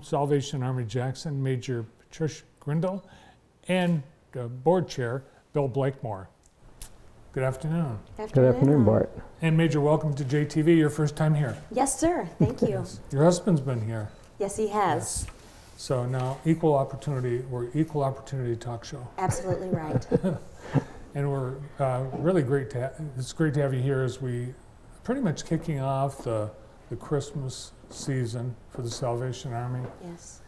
Salvation Army Jackson, Major Patricia Grindle, and Board Chair Bill Blakemore. Good afternoon. Good afternoon, Bart. And Major, welcome to JTV, your first time here. Yes, sir. Thank you. Yes. Your husband's been here. Yes, he has. Yes. So now, equal opportunity, we're equal opportunity talk show. Absolutely right. And we're really it's great to have you here as we pretty much kicking off the Christmas season for the Salvation Army. Yes.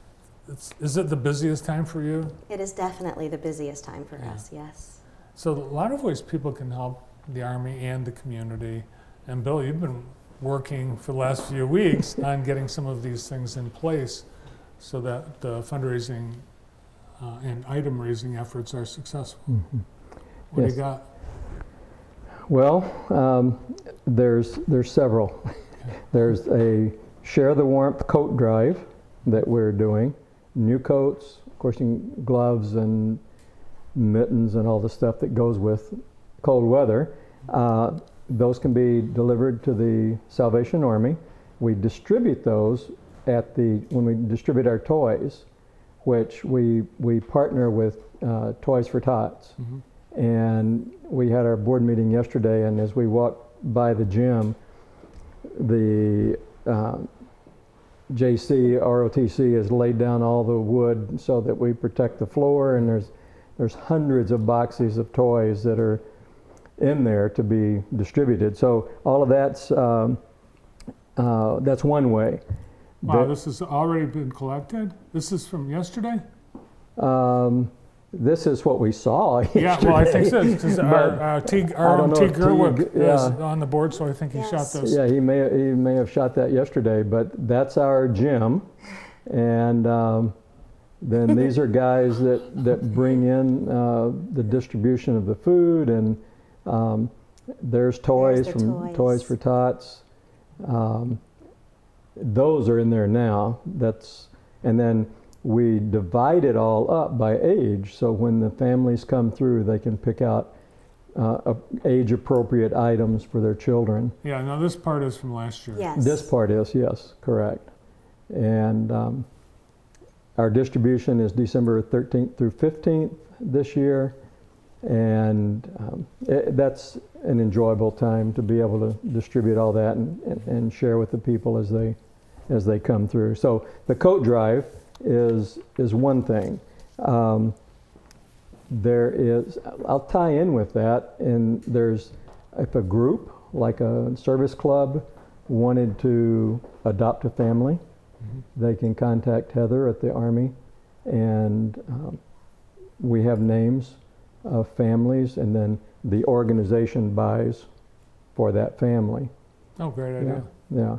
Is it the busiest time for you? It is definitely the busiest time for us, yes. So a lot of ways people can help the Army and the community. And Bill, you've been working for the last few weeks on getting some of these things in place so that the fundraising and item raising efforts are successful. Mm-hmm. What Yes. do you got? Well, there's several. There's a Share the Warmth coat drive that we're doing. New coats, of course, gloves and mittens and all the stuff that goes with cold weather. Those can be delivered to the Salvation Army. We distribute those when we distribute our toys, which we partner with Toys for Tots. Mm-hmm. And we had our board meeting yesterday, and as we walked by the gym, the ROTC has laid down all the wood so that we protect the floor, and there's hundreds of boxes of toys that are in there to be distributed. So all of that's one way. Wow, this has already been collected? This is from yesterday? This is what we saw yesterday. Yeah, well, I think so, because our own T. Gerwick is yeah. on the board, so I think he shot this. Yeah, he may have shot that yesterday, but that's our gym. And then these are guys that bring in the distribution of the food, and there's toys from Toys for Tots. Those are in there now. And then we divide it all up by age, so when the families come through, they can pick out age-appropriate items for their children. Yeah, now this part is from last year. Yes. This part is, yes, correct. And our distribution is December 13th through 15th this year, and that's an enjoyable time to be able to distribute all that and share with the people as they come through. So the coat drive is one thing. I'll tie in with that, and if a group, like a service club, wanted to adopt a family, mm-hmm. they can contact Heather at the Army, and we have names of families, and then the organization buys for that family. Oh, great idea. Yeah.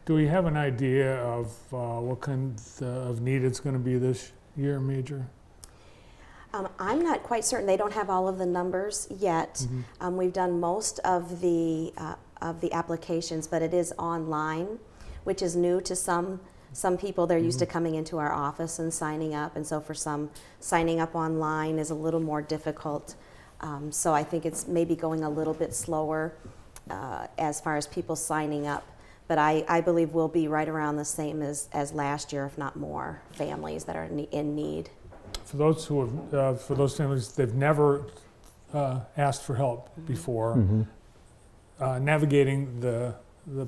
Do we have an idea of what kind of need it's going to be this year, Major? I'm not quite certain. They don't have all of the numbers yet. Mm-hmm. We've done most of the applications, but it is online, which is new to some people. They're used to coming into our office and signing up, and so for some, signing up online is a little more difficult. So I think it's maybe going a little bit slower as far as people signing up. But I believe we'll be right around the same as last year, if not more, families that are in need. For those for those families, they've never asked for help before. Mm-hmm. Navigating the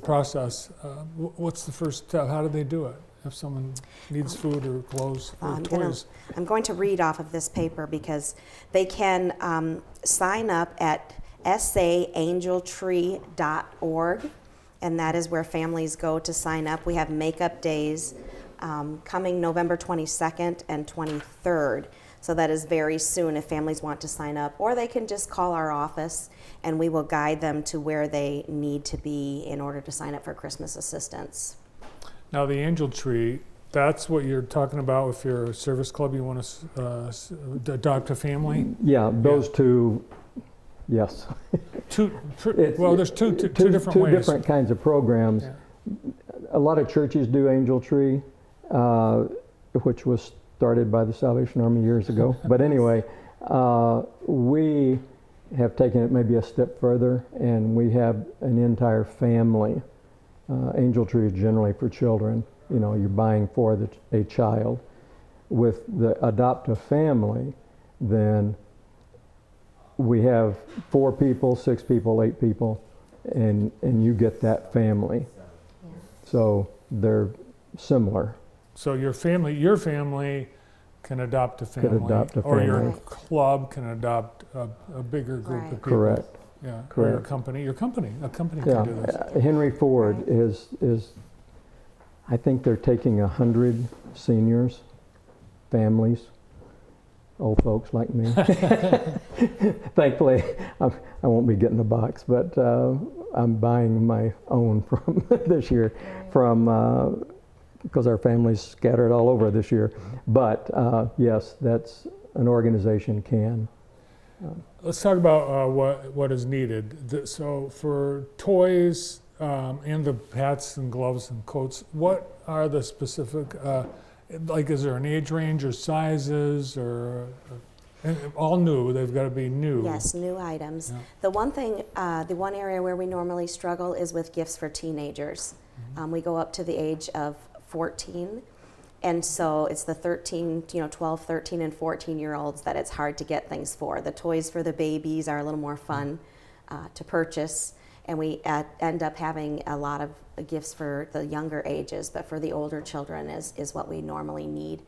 process, what's the first step? How do they do it? If someone needs food or clothes or toys? I'm going to read off of this paper because they can sign up at saangeltree.org. And that is where families go to sign up. We have makeup days coming November 22nd and 23rd. So that is very soon if families want to sign up. Or they can just call our office and we will guide them to where they need to be in order to sign up for Christmas assistance. Now the Angel Tree, that's what you're talking about if you're a service club, you want to adopt a family? Yeah, those two, yes. There's two different ways. Two different kinds of programs. Yeah. A lot of churches do Angel Tree, which was started by the Salvation Army years ago. But anyway, we have taken it maybe a step further, and we have an entire family. Angel Tree is generally for children, you're buying for a child. With the adoptive family, then we have 4 people, 6 people, 8 people, and you get that family. So they're similar. So your family can adopt a family. adopt a Or your family. club can adopt a bigger group Right. of people. Correct. Yeah, or Correct. a company Yeah. can do this. Henry Ford Right. is, I think they're taking 100 seniors, families, old folks like me. Thankfully, I won't be getting the box, but I'm buying my own from this year because our family's scattered all over this year. But yes, that's an organization can. Let's talk about what is needed. So for toys and the hats and gloves and coats, what are the specific, like is there an age range or sizes or and all new? They've got to be new. Yes, new items. Yeah. The one area where we normally struggle is with gifts for teenagers. We go up to the age of 14. And so it's the 12, 13, and 14-year-olds that it's hard to get things for. The toys for the babies are a little more fun to purchase, and we end up having a lot of gifts for the younger ages, but for the older children is what we normally need.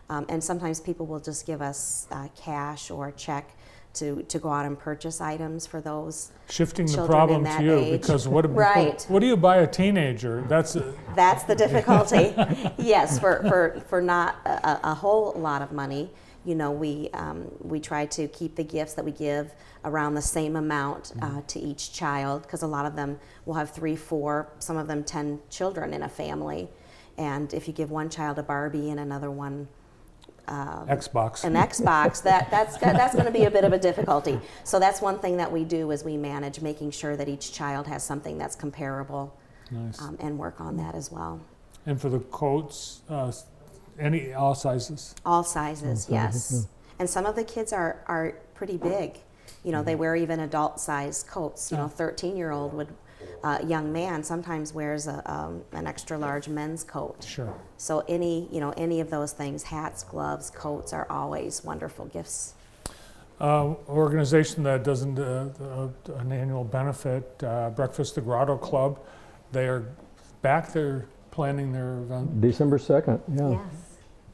And sometimes people will just give us cash or a check to go out and purchase items for those. Shifting the Children problem in to that you age. because what Right. what do you buy a teenager? That's That's the difficulty. Yes, for not a whole lot of money, we try to keep the gifts that we give around the same amount to each child, because a lot of them will have 3, 4, some of them 10 children in a family, and if you give one child a Barbie and another one Xbox. an Xbox, that's going to be a bit of a difficulty. So that's one thing that we do is we manage making sure that each child has something that's comparable. Nice. And work on that as well. And for the coats, all sizes. All sizes, yeah. yes. And some of the kids are pretty big. They wear even adult size coats. 13-year-old young man sometimes wears an extra large men's coat. Sure. So any of those things, hats, gloves, coats are always wonderful gifts. Organization that doesn't an annual benefit, Breakfast the Grotto Club, they are back. They're planning their event. December 2nd, yeah. Yes.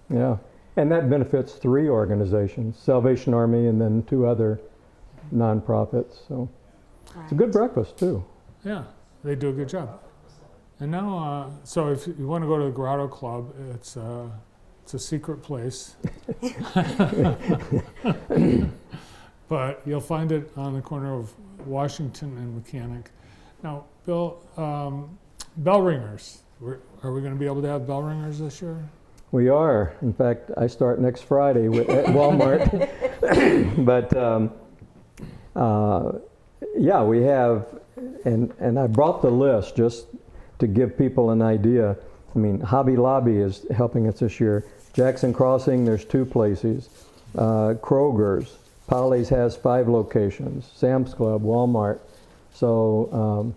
Yeah. And that benefits 3 organizations, Salvation Army and then 2 other nonprofits. So it's a good breakfast too. Yeah, they do a good job. And now, so if you want to go to the Grotto Club, it's a secret place. But you'll find it on the corner of Washington and Mechanic. Now, Bill, bell ringers. Are we going to be able to have bell ringers this year? We are. In fact, I start next Friday at Walmart. But yeah, we have, and I brought the list just to give people an idea. I mean, Hobby Lobby is helping us this year. Jackson Crossing, there's 2 places. Kroger's, Polly's has 5 locations. Sam's Club, Walmart. So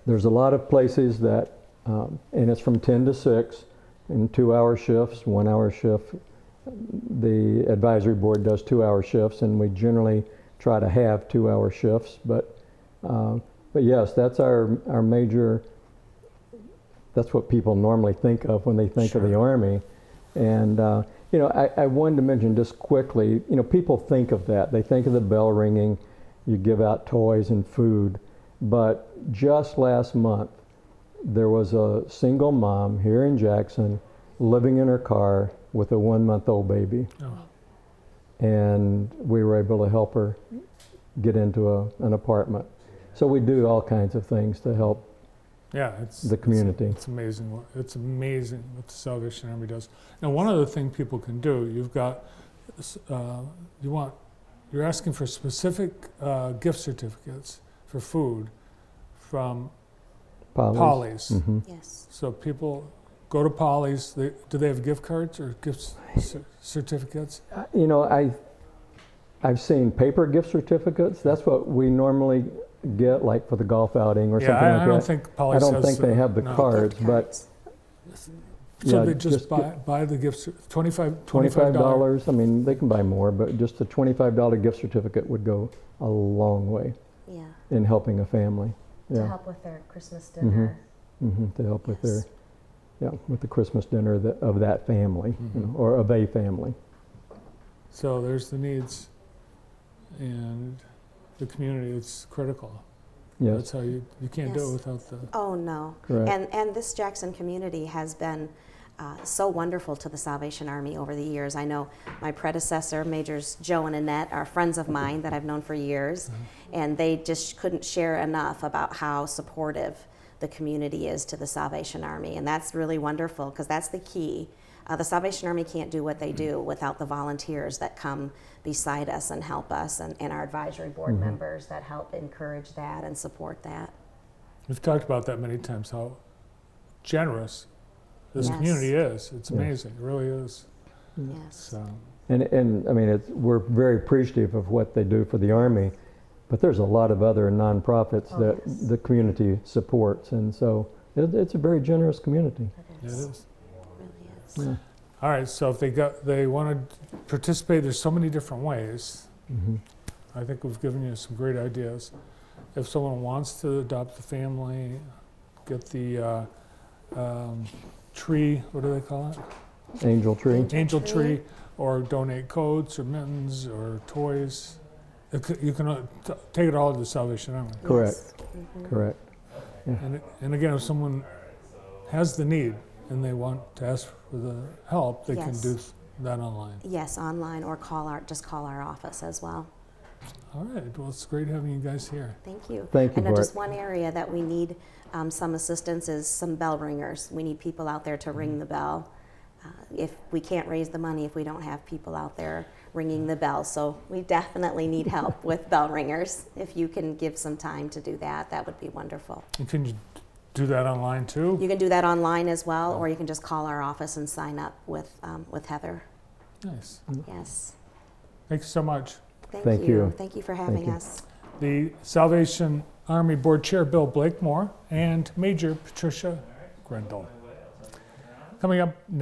there's a lot of places that, and it's from 10 to 6 in 2-hour shifts, 1-hour shift. The advisory board does 2-hour shifts, and we generally try to have 2-hour shifts. But yes, that's our major. That's what people normally think of when they think of the Army. And I wanted to mention just quickly, people think of that. They think of the bell ringing, you give out toys and food. But just last month, there was a single mom here in Jackson living in her car with a 1-month-old baby. Oh. And we were able to help her get into an apartment. So we do all kinds of things to help Yeah, it's the community. It's amazing. It's amazing what the Salvation Army does. Now, one other thing people can do. You've got you're asking for specific gift certificates for food from Polly's. Mm-hmm. Yes. So people go to Polly's. Do they have gift cards or certificates? I've seen paper gift certificates. That's what we normally get, like for the golf outing or something like that. I don't think Polly's I don't has, think they have the no. cards, Gift but cards. So Yeah, they just buy the gifts, $25. $25. I mean, they can buy more, but just a $25 gift certificate would go a long way Yeah. in helping a family. To Yeah. help with their Christmas dinner. To help with Yes. with the Christmas dinner of that family, you know, or of a family. So there's the needs, and the community, it's critical. Yes, That's how you can't do Yes. it without the, Oh, no. correct. And this Jackson community has been so wonderful to the Salvation Army over the years. I know my predecessor, Majors Joe and Annette, are friends of mine that I've known for years, and they just couldn't share enough about how supportive the community is to the Salvation Army, and that's really wonderful because that's the key. The Salvation Army can't do what they do without the volunteers that come beside us and help us, and our advisory board members that help encourage that and support that. we've talked about that many times, how generous this Yes. community is. It's Yes. amazing, it really is. Yes. So, And I mean, we're very appreciative of what they do for the Army, but there's a lot of other nonprofits Oh, that yes. the community supports, and so it's a very generous community. it is. It really is. Yeah. All right, so if they want to participate, there's so many different ways. Mhm. I think we've given you some great ideas. If someone wants to adopt a family, get the tree, what do they call it? Angel Tree. Angel Tree. tree, or donate coats or mittens or toys. You can take it all to the Salvation Army. Correct. Yes. Mhm. Correct. And again, if someone has the need and they want to ask for the help, they can Yes. do that online. Yes, online or just call our office as well. All right, well, it's great having you guys here. Thank you. Thank you, I know just Bart. one area that we need some assistance is some bell ringers. We need people out there to ring the bell. If we can't raise the money, if we don't have people out there ringing the bell, so we definitely need help with bell ringers. If you can give some time to do that, that would be wonderful. And can you do that online too? You can do that online as well, or you can just call our office and sign up with Heather. Nice. Yes. Thank you so much. Thank you. Thank you for having you. us. The Salvation Army Board Chair Bill Blakemore and Major Patricia Grendel. Coming up next.